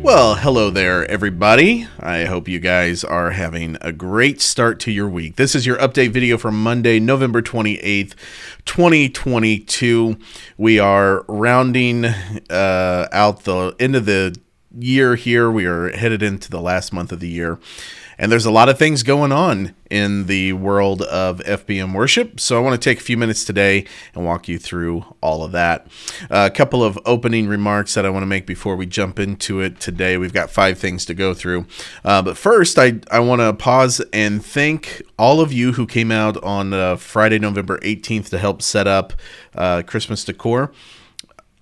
Well, hello there, everybody. I hope you guys are having a great start to your week. This is your update video for Monday, November 28th, 2022. We are rounding out the end of the year here. We are headed into the last month of the year. And there's a lot of things going on in the world of FBM worship. So I want to take a few minutes today and walk you through all of that. A couple of opening remarks that I want to make before we jump into it today. We've got 5 things to go through. But first, I want to pause and thank all of you who came out on Friday, November 18th to help set up Christmas decor.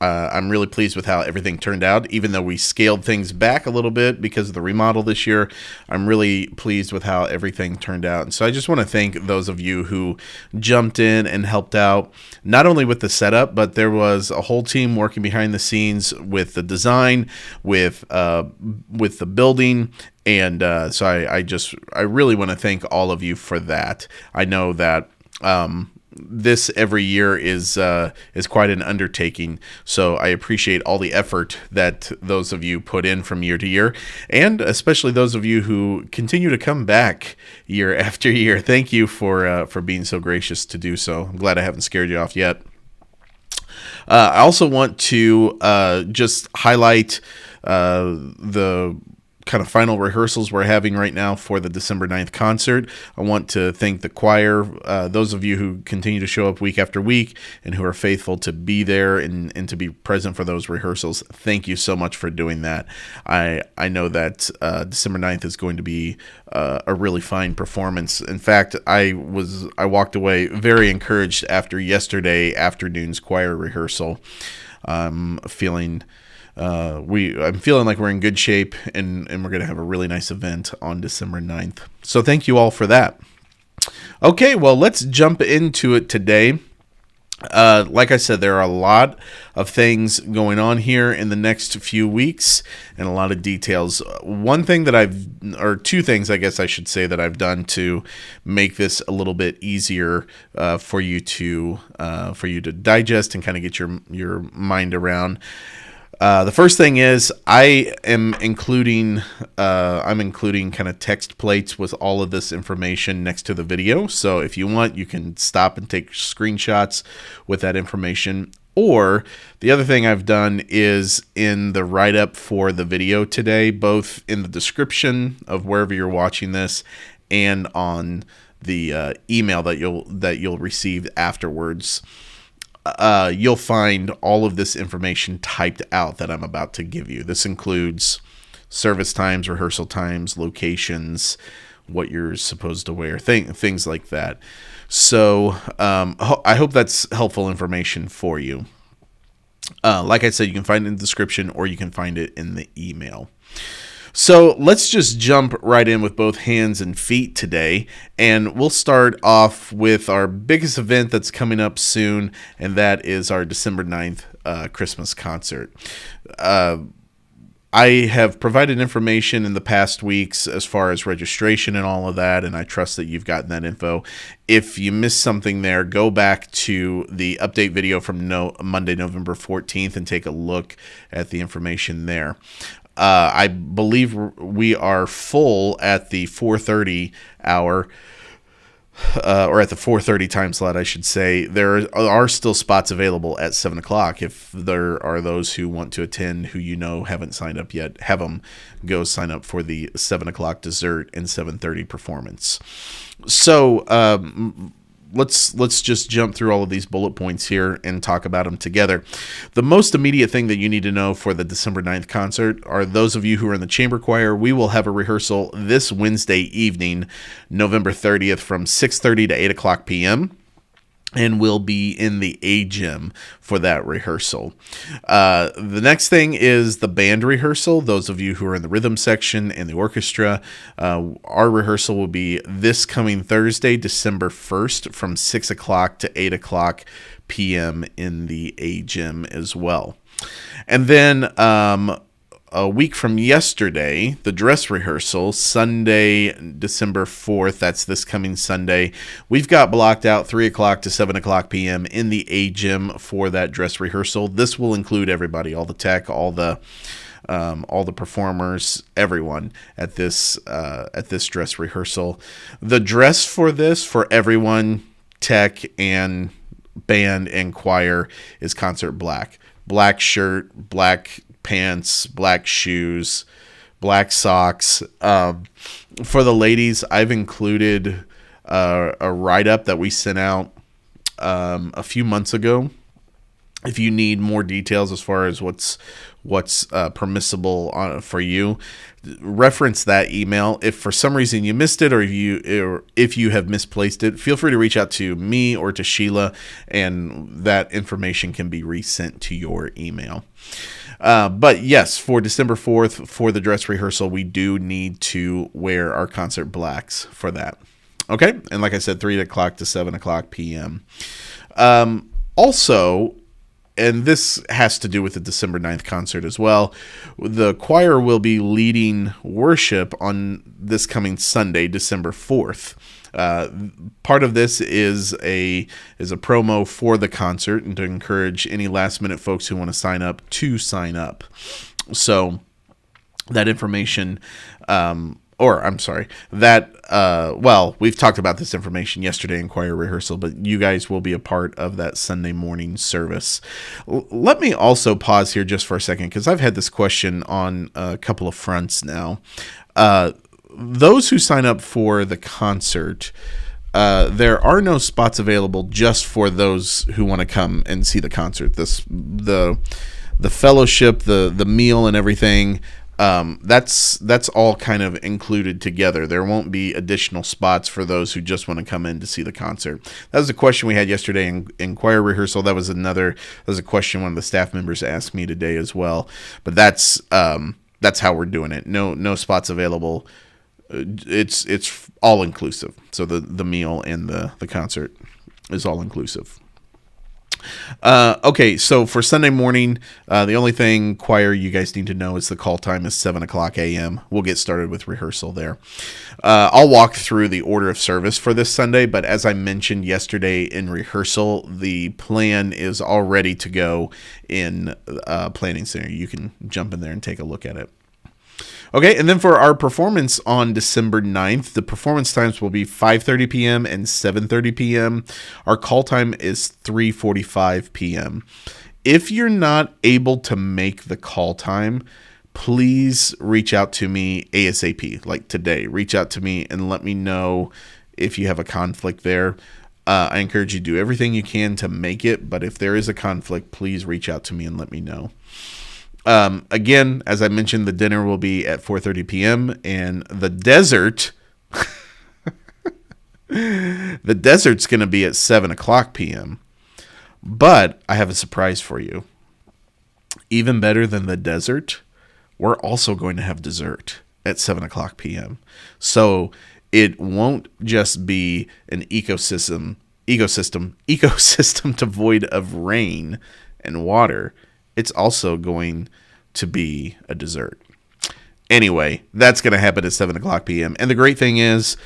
I'm really pleased with how everything turned out, even though we scaled things back a little bit because of the remodel this year. I'm really pleased with how everything turned out. And so I just want to thank those of you who jumped in and helped out, not only with the setup, but there was a whole team working behind the scenes with the design, with the building. And so I really want to thank all of you for that. I know that this every year is quite an undertaking, so I appreciate all the effort that those of you put in from year to year, and especially those of you who continue to come back year after year. Thank you for being so gracious to do so. I'm glad I haven't scared you off yet. I also want to just highlight the kind of final rehearsals we're having right now for the December 9th concert. I want to thank the choir, those of you who continue to show up week after week and who are faithful to be there and to be present for those rehearsals. Thank you so much for doing that. I know that December 9th is going to be a really fine performance. In fact, I walked away very encouraged after yesterday afternoon's choir rehearsal. I'm feeling like we're in good shape, and we're going to have a really nice event on December 9th. So thank you all for that. Okay, well, let's jump into it today. Like I said, there are a lot of things going on here in the next few weeks and a lot of details. Two things, I guess I should say, that I've done to make this a little bit easier for you to digest and kind of get your mind around. The first thing is I'm including kind of text plates with all of this information next to the video. So if you want, you can stop and take screenshots with that information. Or the other thing I've done is in the write-up for the video today, both in the description of wherever you're watching this and on the email that you'll receive afterwards. You'll find all of this information typed out that I'm about to give you. This includes service times, rehearsal times, locations, what you're supposed to wear, things like that. So I hope that's helpful information for you. Like I said, you can find it in the description or you can find it in the email. So let's just jump right in with both hands and feet today, and we'll start off with our biggest event that's coming up soon, and that is our December 9th Christmas concert. I have provided information in the past weeks as far as registration and all of that, and I trust that you've gotten that info. If you missed something there, go back to the update video from Monday, November 14th, and take a look at the information there. I believe we are full at the 4:30 hour, or at the 4:30 time slot, I should say. There are still spots available at 7 o'clock. If there are those who want to attend who haven't signed up yet, have them go sign up for the 7 o'clock dessert and 7:30 performance. So let's just jump through all of these bullet points here and talk about them together. The most immediate thing that you need to know for the December 9th concert are those of you who are in the chamber choir. We will have a rehearsal this Wednesday evening, November 30th, from 6:30 to 8 o'clock p.m., and we'll be in the A-Gym for that rehearsal. The next thing is the band rehearsal. Those of you who are in the rhythm section and the orchestra, our rehearsal will be this coming Thursday, December 1st, from 6 o'clock to 8 o'clock p.m. in the A-Gym as well. And then a week from yesterday, the dress rehearsal, Sunday, December 4th, that's this coming Sunday. We've got blocked out 3 o'clock to 7 o'clock p.m. in the A-Gym for that dress rehearsal. This will include everybody, all the tech, all the all the performers, everyone at this dress rehearsal. The dress for this, for everyone, tech and band and choir, is concert black. Black shirt, black pants, black shoes, black socks. For the ladies, I've included a write-up that we sent out a few months ago. If you need more details as far as what's permissible for you, reference that email. If for some reason you missed it, or if you have misplaced it, feel free to reach out to me or to Sheila, and that information can be resent to your email. But yes, for December 4th, for the dress rehearsal, we do need to wear our concert blacks for that. Okay? And like I said, 3 o'clock to 7 o'clock p.m. Also, and this has to do with the December 9th concert as well, the choir will be leading worship on this coming Sunday, December 4th. Part of this is a promo for the concert, and to encourage any last minute folks who want to sign up to sign up. So that information, we've talked about this information yesterday in choir rehearsal, but you guys will be a part of that Sunday morning service. Let me also pause here just for a second, because I've had this question on a couple of fronts now. Those who sign up for the concert, there are no spots available just for those who want to come and see the concert. The fellowship, the meal and everything, that's all kind of included together. There won't be additional spots for those who just want to come in to see the concert. That was a question we had yesterday in choir rehearsal. That was a question one of the staff members asked me today as well. But that's how we're doing it. No spots available. It's all inclusive. So the meal and the concert is all inclusive. Okay, so for Sunday morning, the only thing choir you guys need to know is the call time is 7 o'clock a.m. We'll get started with rehearsal there. I'll walk through the order of service for this Sunday, but as I mentioned yesterday in rehearsal, the plan is all ready to go in Planning Center. You can jump in there and take a look at it. Okay, and then for our performance on December 9th, the performance times will be 5:30 p.m. and 7:30 p.m. Our call time is 3:45 p.m. If you're not able to make the call time, please reach out to me ASAP, like today. Reach out to me and let me know if you have a conflict there. I encourage you to do everything you can to make it, but if there is a conflict, please reach out to me and let me know. Again, as I mentioned, the dinner will be at 4:30 p.m. and the desert's going to be at 7 o'clock p.m. But I have a surprise for you. Even better than the desert, we're also going to have dessert at 7 o'clock p.m. So it won't just be an ecosystem devoid of rain and water. It's also going to be a dessert. Anyway, that's going to happen at 7 o'clock p.m. And the great thing is,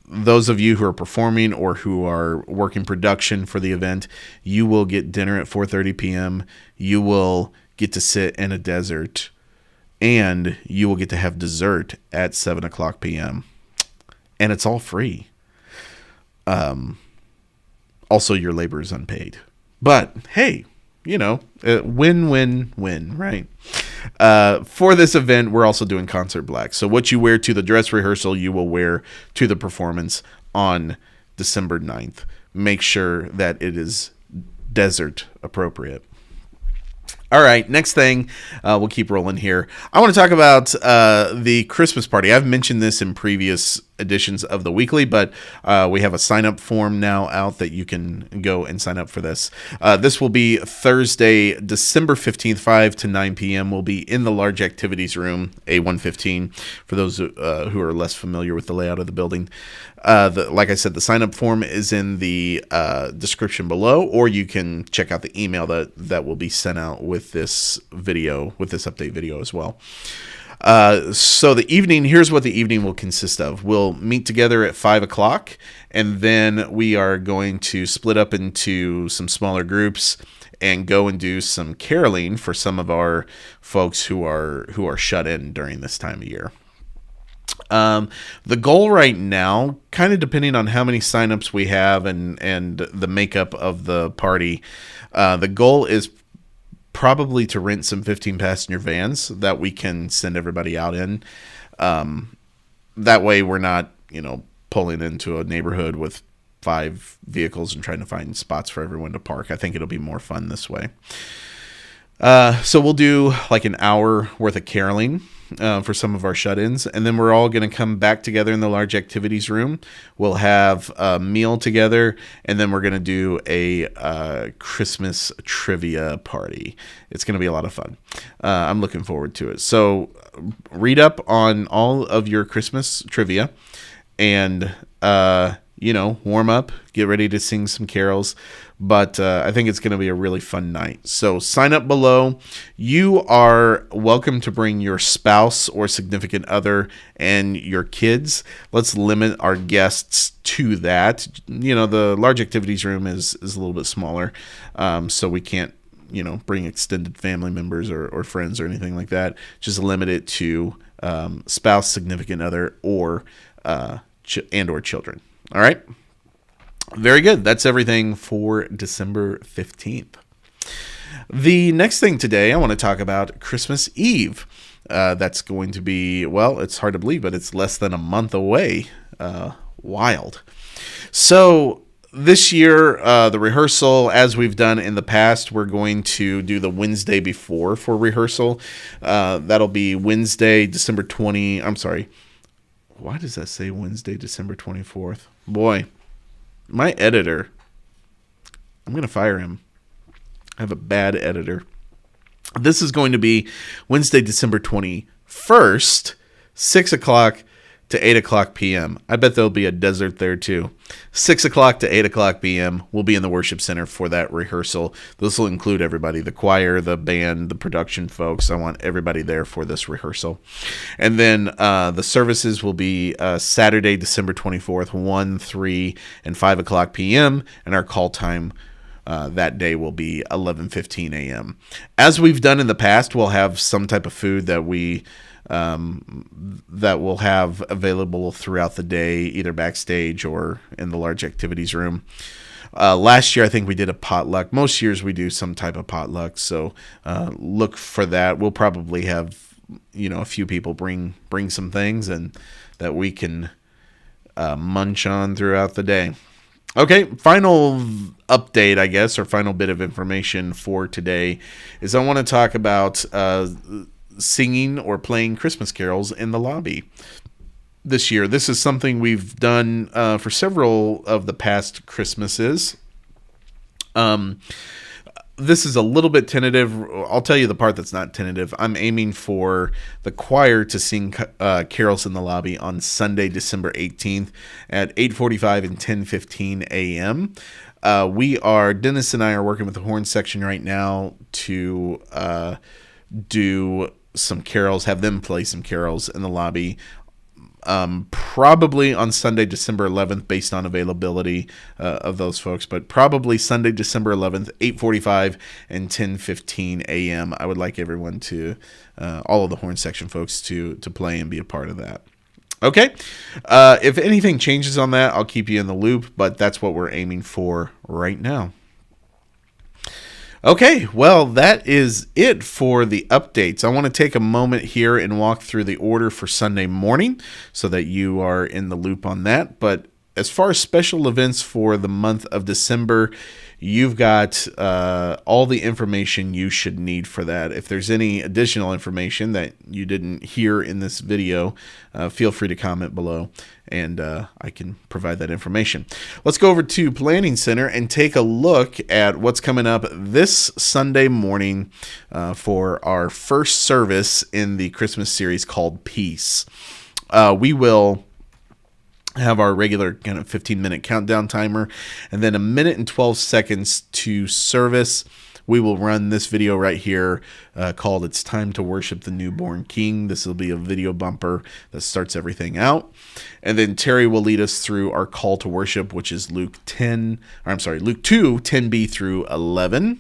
those of you who are performing or who are working production for the event, you will get dinner at 4:30 p.m. You will get to sit in a desert, and you will get to have dessert at 7 o'clock p.m. And it's all free. Also, your labor is unpaid. But, hey, win-win-win, right? For this event, we're also doing concert black. So what you wear to the dress rehearsal, you will wear to the performance on December 9th. Make sure that it is desert appropriate. All right, next thing, we'll keep rolling here. I want to talk about the Christmas party. I've mentioned this in previous editions of the weekly, but we have a sign-up form now out that you can go and sign up for this. This will be Thursday, December 15th, 5 to 9 p.m. We'll be in the large activities room, A115, for those who are less familiar with the layout of the building. Like I said, the sign-up form is in the description below, or you can check out the email that will be sent out with this video, with this update video as well. So the evening, here's what the evening will consist of. We'll meet together at 5 o'clock, and then we are going to split up into some smaller groups and go and do some caroling for some of our folks who are shut in during this time of year. The goal right now, kind of depending on how many signups we have and the makeup of the party, the goal is probably to rent some 15 passenger vans that we can send everybody out in. That way we're not, pulling into a neighborhood with 5 vehicles and trying to find spots for everyone to park. I think it'll be more fun this way. So we'll do like an hour worth of caroling for some of our shut-ins, and then we're all going to come back together in the large activities room. We'll have a meal together, and then we're going to do a Christmas trivia party. It's going to be a lot of fun. I'm looking forward to it. So read up on all of your Christmas trivia and warm up, get ready to sing some carols. But I think it's going to be a really fun night. So sign up below. You are welcome to bring your spouse or significant other and your kids. Let's limit our guests to that. The large activities room is a little bit smaller, so we can't bring extended family members or friends or anything like that. Just limit it to spouse, significant other, or children. All right. Very good. That's everything for December 15th. The next thing today, I want to talk about Christmas Eve. That's going to be, it's hard to believe, but it's less than a month away. Wild. So this year, the rehearsal, as we've done in the past, we're going to do the Wednesday before for rehearsal. That'll be Wednesday, December 20. I'm sorry. Why does that say Wednesday, December 24th? Boy. My editor, I'm going to fire him. I have a bad editor. This is going to be Wednesday, December 21st, 6 o'clock to 8 o'clock p.m. I bet there'll be a desert there too. 6 o'clock to 8 o'clock p.m. We'll be in the worship center for that rehearsal. This will include everybody, the choir, the band, the production folks. I want everybody there for this rehearsal. And then the services will be Saturday, December 24th, 1, 3, and 5 o'clock p.m. And our call time that day will be 11:15 a.m. As we've done in the past, we'll have some type of food that we'll have available throughout the day, either backstage or in the large activities room. Last year, I think we did a potluck. Most years we do some type of potluck, so look for that. We'll probably have a few people bring some things and that we can munch on throughout the day. Okay, final update, I guess, or final bit of information for today is I want to talk about singing or playing Christmas carols in the lobby this year. This is something we've done for several of the past Christmases. This is a little bit tentative. I'll tell you the part that's not tentative. I'm aiming for the choir to sing carols in the lobby on Sunday, December 18th at 8:45 and 10:15 a.m. Dennis and I are working with the horn section right now to do some carols, have them play some carols in the lobby. Probably on Sunday, December 11th, based on availability of those folks, but probably Sunday, December 11th, 8:45 and 10:15 a.m. I would like everyone to, all of the horn section folks to play and be a part of that. Okay. If anything changes on that, I'll keep you in the loop, but that's what we're aiming for right now. Okay, well, that is it for the updates. I want to take a moment here and walk through the order for Sunday morning so that you are in the loop on that. But as far as special events for the month of December, you've got all the information you should need for that. If there's any additional information that you didn't hear in this video, feel free to comment below and I can provide that information. Let's go over to Planning Center and take a look at what's coming up this Sunday morning for our first service in the Christmas series called Peace. We will have our regular kind of 15-minute countdown timer, and then 1 minute and 12 seconds to service. we will run this video right here called It's Time to Worship the Newborn King. This will be a video bumper that starts everything out. And then Terry will lead us through our call to worship, which is Luke 2, 10b through 11.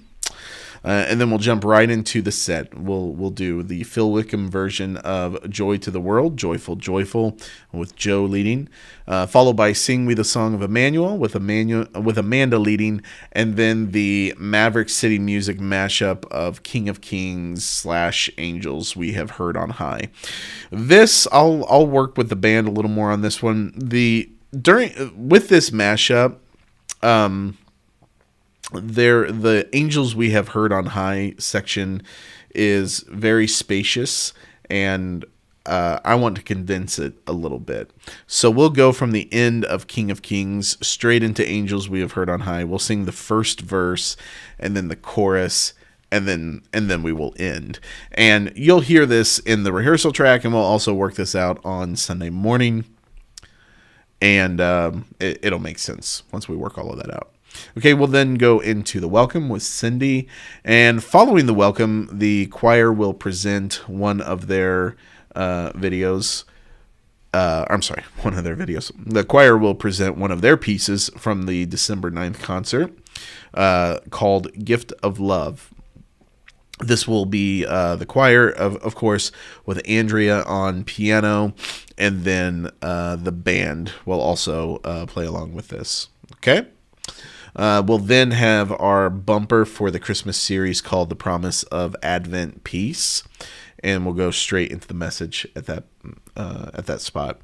And then we'll jump right into the set. We'll do the Phil Wickham version of Joy to the World, Joyful, Joyful, with Joe leading, followed by Sing We the Song of Emmanuel with Amanda leading, and then the Maverick City Music mashup of King of Kings / Angels We Have Heard on High. This, I'll work with the band a little more on this one. With this mashup, the Angels We Have Heard on High section is very spacious, and I want to condense it a little bit. So we'll go from the end of King of Kings straight into Angels We Have Heard on High. We'll sing the first verse and then the chorus, and then we will end. And you'll hear this in the rehearsal track, and we'll also work this out on Sunday morning. And it'll make sense once we work all of that out. Okay, we'll then go into the welcome with Cindy. And following the welcome, the choir will present one of their videos. One of their videos. The choir will present one of their pieces from the December 9th concert called Gift of Love. This will be the choir, of course, with Andrea on piano, and then the band will also play along with this. Okay? We'll then have our bumper for the Christmas series called The Promise of Advent Peace, and we'll go straight into the message at that spot.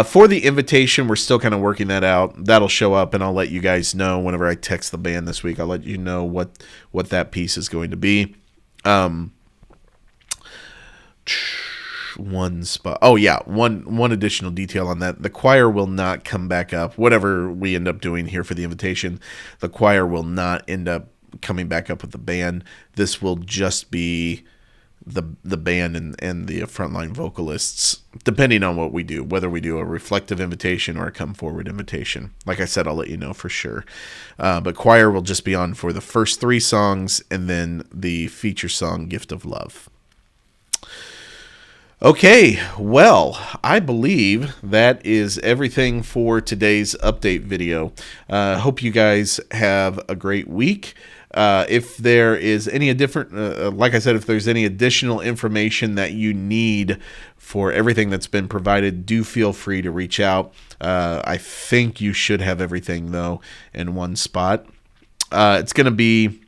For the invitation, we're still kind of working that out. That'll show up, and I'll let you guys know whenever I text the band this week. I'll let you know what that piece is going to be. One additional detail on that. The choir will not come back up. Whatever we end up doing here for the invitation, the choir will not end up coming back up with the band. This will just be the band and the frontline vocalists, depending on what we do, whether we do a reflective invitation or a come forward invitation. Like I said, I'll let you know for sure. But choir will just be on for the first 3 songs, and then the feature song, Gift of Love. Okay, well, I believe that is everything for today's update video. Hope you guys have a great week. If there is any like I said, if there's any additional information that you need for everything that's been provided, do feel free to reach out. I think you should have everything, though, in one spot. It's going to be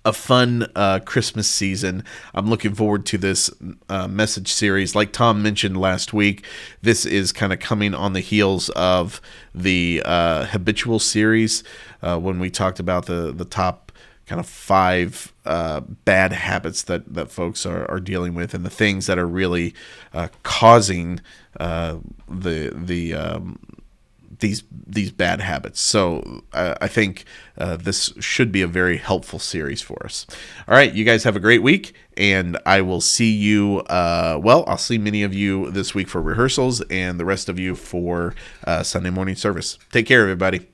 a fun Christmas season. I'm looking forward to this message series. Like Tom mentioned last week, this is kind of coming on the heels of the Habitual series when we talked about the top kind of 5 bad habits that folks are dealing with, and the things that are really causing these bad habits. So I think this should be a very helpful series for us. All right, you guys have a great week, and I will see you, I'll see many of you this week for rehearsals, and the rest of you for Sunday morning service. Take care, everybody.